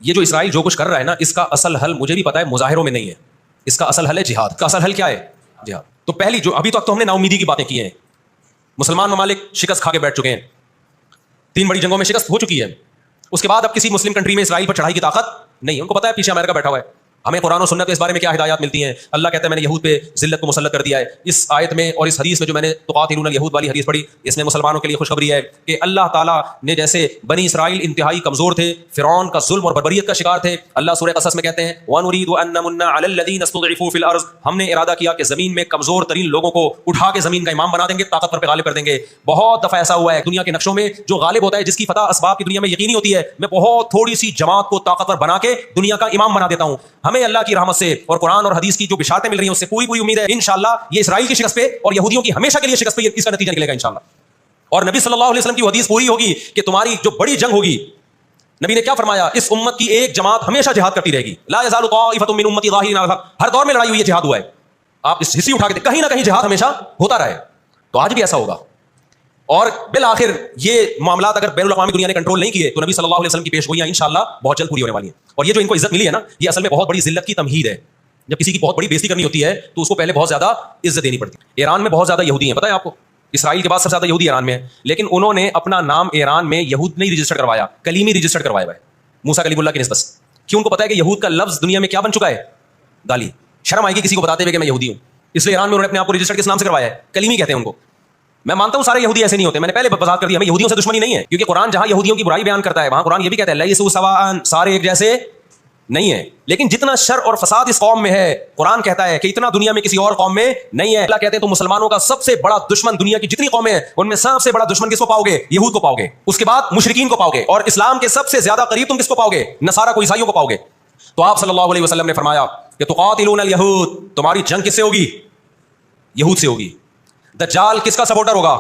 یہ جو اسرائیل جو کچھ کر رہا ہے نا، اس کا اصل حل مجھے بھی پتا ہے مظاہروں میں نہیں ہے، اس کا اصل حل ہے جہاد. کا اصل حل کیا ہے؟ جہاد. تو پہلی جو ابھی تک تو ہم نے نا امیدی کی باتیں کی ہیں، مسلمان ممالک شکست کھا کے بیٹھ چکے ہیں، 3 بڑی جنگوں میں شکست ہو چکی ہے. اس کے بعد اب کسی مسلم کنٹری میں اسرائیل پر چڑھائی کی طاقت نہیں. ان کو پتا ہے پیچھے امریکہ بیٹھا ہوا ہے. ہمیں قرآن و سنت اس بارے میں کیا ہدایات ملتی ہیں؟ اللہ کہتا ہے میں نے یہود پہ ذلت کو مسلط کر دیا ہے. اس آیت میں اور اس حدیث میں جو میں نے تقاتلون الیہود والی حدیث پڑھی، اس میں مسلمانوں کے لیے خوشخبری ہے کہ اللہ تعالیٰ نے جیسے بنی اسرائیل انتہائی کمزور تھے، فرعون کا ظلم اور بربریت کا شکار تھے. اللہ سورہ قصص میں کہتے ہیں وَنُرِيدُ أَن نَّمُنَّ عَلَى الَّذِينَ اسْتُضْعِفُوا فِي الْأَرْضِ، ہم نے ارادہ کیا کہ زمین میں کمزور ترین لوگوں کو اٹھا کے زمین کا امام بنا دیں گے، طاقتور پہ غالب کر دیں گے. بہت دفعہ ایسا ہوا ہے دنیا کے نقشوں میں، جو غالب ہوتا ہے، جس کی فتح اسباب کی دنیا میں یقینی ہوتی ہے، میں بہت تھوڑی سی جماعت کو طاقتور بنا کے دنیا کا امام بنا دیتا ہوں. ہمیں اللہ کی رحمت سے اور قرآن اور حدیث کی جو بشارتیں مل رہی ہیں اس سے پوری امید ہے انشاءاللہ یہ اسرائیل کی شکست پہ اور یہودیوں کی ہمیشہ کے لیے شکست پہ اس کا نتیجہ نکلے گا انشاءاللہ. اور نبی صلی اللہ علیہ وسلم کی حدیث پوری ہوگی کہ تمہاری جو بڑی جنگ ہوگی، نبی نے کیا فرمایا؟ اس امت کی ایک جماعت ہمیشہ جہاد کرتی رہے گی. لا یزال طائفۃ من امتی ظاہرین علی الحق، ہر دور میں لڑائی ہوئی ہے، جہاد ہوا ہے. آپ اس ہسٹری اٹھا کے کہیں نہ کہیں جہاد ہمیشہ ہوتا رہے. تو آج بھی ایسا ہوگا. اور بالآخر یہ معاملات اگر بین الاقوامی دنیا نے کنٹرول نہیں کیے تو نبی صلی اللہ علیہ وسلم کی پیشگوئیاں انشاءاللہ بہت جلد پوری ہونے والی ہیں. اور یہ جو ان کو عزت ملی ہے نا، یہ اصل میں بہت بڑی ذلت کی تمہید ہے. جب کسی کی بہت بڑی بےزتی کرنی ہوتی ہے تو اس کو پہلے بہت زیادہ عزت دینی پڑتی ہے. ایران میں بہت زیادہ یہودی ہیں، پتہ ہے آپ کو؟ اسرائیل کے بعد سب سے زیادہ یہودی ایران میں ہیں، لیکن انہوں نے اپنا نام ایران میں یہود نہیں رجسٹر کروایا، کلیمی رجسٹر کروایا ہوا ہے موسیٰ کلیم اللہ کی نسبت سے. کیوں؟ ان کو پتہ ہے کہ یہود کا لفظ دنیا میں کیا بن چکا ہے؟ گالی. شرم آئے گی کسی کو بتاتے ہوئے کہ میں یہودی ہوں، اس لیے ایران میں انہوں نے اپنے آپ کو رجسٹر کس نام سے کروایا ہے؟ کلیمی کہتے ہیں ان کو. میں مانتا ہوں سارے یہودی ایسے نہیں ہوتے، میں نے پہلے وضاحت کر دیا، ہمیں یہودیوں سے دشمنی نہیں ہے، کیونکہ قرآن جہاں یہودیوں کی برائی بیان کرتا ہے وہاں قرآن یہ بھی کہتا ہے لیسوا سواء، سارے ایک جیسے نہیں ہے. لیکن جتنا شر اور فساد اس قوم میں ہے، قرآن کہتا ہے کہ اتنا دنیا میں کسی اور قوم میں نہیں ہے. اللہ کہتے ہیں تو مسلمانوں کا سب سے بڑا دشمن دنیا کی جتنی قومیں ہیں ان میں سب سے بڑا دشمن کس کو پاؤ گے؟ یہود کو پاؤ گے. اس کے بعد مشرکین کو پاؤ گے، اور اسلام کے سب سے زیادہ قریب تم کس کو پاؤ گے؟ نصارہ کو، عیسائیوں کو پاؤ گے. تو آپ صلی اللہ علیہ وسلم نے فرمایا کہ تقاتلون الیہود، تمہاری جنگ کس سے ہوگی؟ یہود سے ہوگی. دجال کس کا سپورٹر ہوگا؟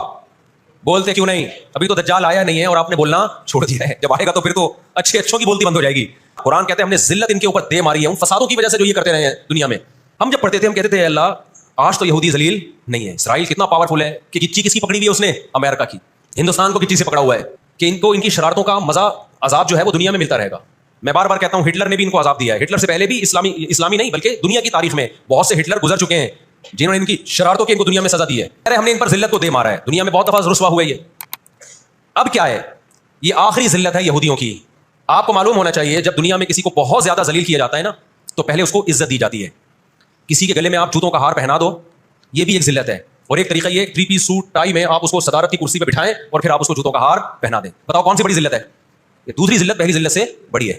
بولتے کیوں نہیں؟ ابھی تو دجال آیا نہیں ہے اور آپ نے بولنا چھوڑ دیا ہے. جب آئے گا تو پھر تو اچھوں کی بولتی بند ہو جائے گی. قرآن کہتے ہیں ہم نے ذلت ان کے اوپر دے ماری ہے ان فسادوں کی وجہ سے جو یہ کرتے رہے ہیں دنیا میں. ہم جب پڑھتے تھے ہم کہتے تھے اللہ آج تو یہودی ذلیل نہیں ہے. اسرائیل کتنا پاورفل ہے کہ گچی کس کی پکڑی ہوئی ہے اس نے؟ امریکہ کی. ہندوستان کو گچی سے پکڑا ہوا ہے کہ ان کو ان کی شرارتوں کا مزہ، عذاب جو ہے وہ دنیا میں ملتا رہے گا. میں بار بار کہتا ہوں ہٹلر نے بھی ان کو عذاب دیا ہے. ہٹلر سے پہلے بھی اسلامی نہیں بلکہ دنیا کی تاریخ میں بہت سے ہٹلر گزر چکے ہیں جنہوں نے ان کی شرارتوں کی ان کو دنیا میں سزا دی ہے. ارے ہم نے ان پر ذلت کو دے مارا ہے، دنیا میں بہت دفعہ رسوا ہوئے. یہ اب کیا ہے؟ یہ آخری ذلت ہے یہودیوں کی. آپ کو معلوم ہونا چاہیے جب دنیا میں کسی کو بہت زیادہ ذلیل کیا جاتا ہے نا تو پہلے اس کو عزت دی جاتی ہے. کسی کے گلے میں آپ جوتوں کا ہار پہنا دو، یہ بھی ایک ذلت ہے. اور ایک طریقہ یہ 3 پیس سوٹ ٹائی میں آپ اس کو صدارت کی کرسی پہ بٹھائیں اور پھر آپ اس کو جوتوں کا ہار پہنا دیں. بتاؤ کون سی بڑی ذلت ہے؟ یہ دوسری ذلت پہلی ذلت سے بڑی ہے.